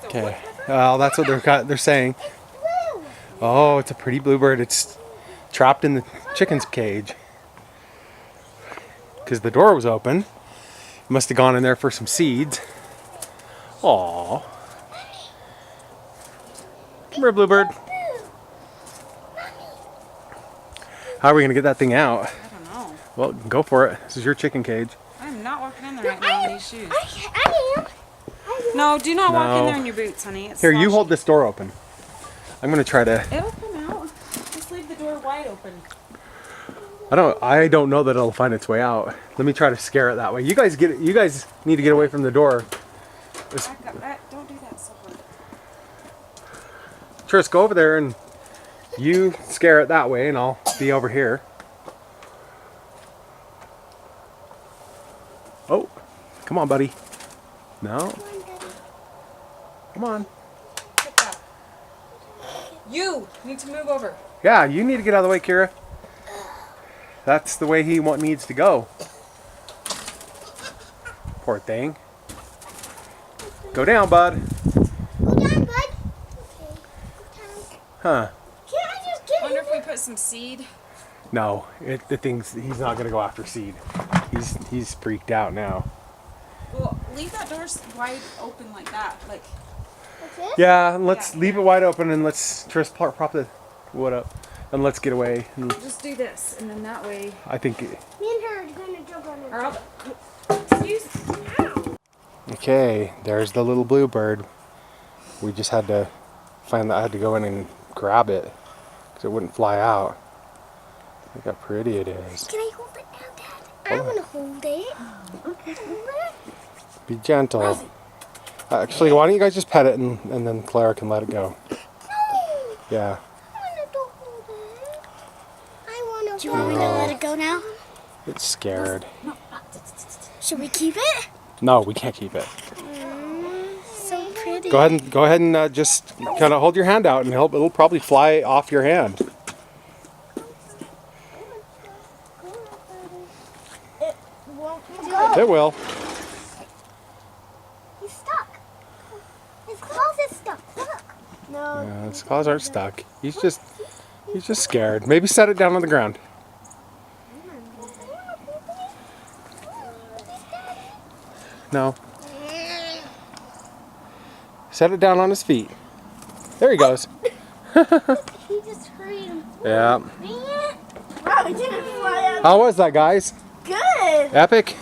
Okay. Well, that's what they're saying. Oh, it's a pretty bluebird. It's trapped in the chicken's cage because the door was open. It must have gone in there for some seeds. Aww. Come here, bluebird. How are we gonna get that thing out? I don't know. Well, go for it. This is your chicken cage. I'm not walking in there right now in these shoes. I am. No, do not walk in there in your boots, honey. It's here, sloshy. you hold this door open. I'm gonna try to. It'll come out. Just leave the door wide open. I don't know that it'll find its way out. Let me try to scare it that way. You guys need to get away from the door. Don't do that so hard. Tris, go over there and you scare it that way, and I'll be over here. Oh, come on, buddy. No. Come on. You need to move over. Yeah, you need to get out of the way, Kira. That's the way he needs to go. Poor thing. Go down, bud. Go down, bud. Okay. Huh. Can I just get I wonder if we put some seed. No, he's not gonna go after seed. He's freaked out now. Well, leave that door wide open like that. Like. Yeah, let's leave it wide open and let's Tris prop the wood up and let's get away. And just do this, and then that way. I think. Me and her are gonna jump on it. Excuse. Ow. Okay, there's the little bluebird. We just had to find that I had to go in and grab it because it wouldn't fly out. Look how pretty it is. Can I hold it now, Dad? I want to hold it. Okay. Be gentle. Actually, why don't you guys just pet it and then Clara can let it go. No. Yeah. I want to hold it. I want to. Do you want me to let it go now? It's scared. Should we keep it? No, we can't keep it. So pretty. Go ahead and just kind of hold your hand out and it'll probably fly off your hand. It will. He's stuck. His claws is stuck. Look. No. Yeah, his claws aren't stuck. He's just scared. Maybe set it down on the ground. No. Set it down on his feet. There he goes. He just hurried him. Yeah. Wow, he didn't fly out. How was that, guys? Good. Epic?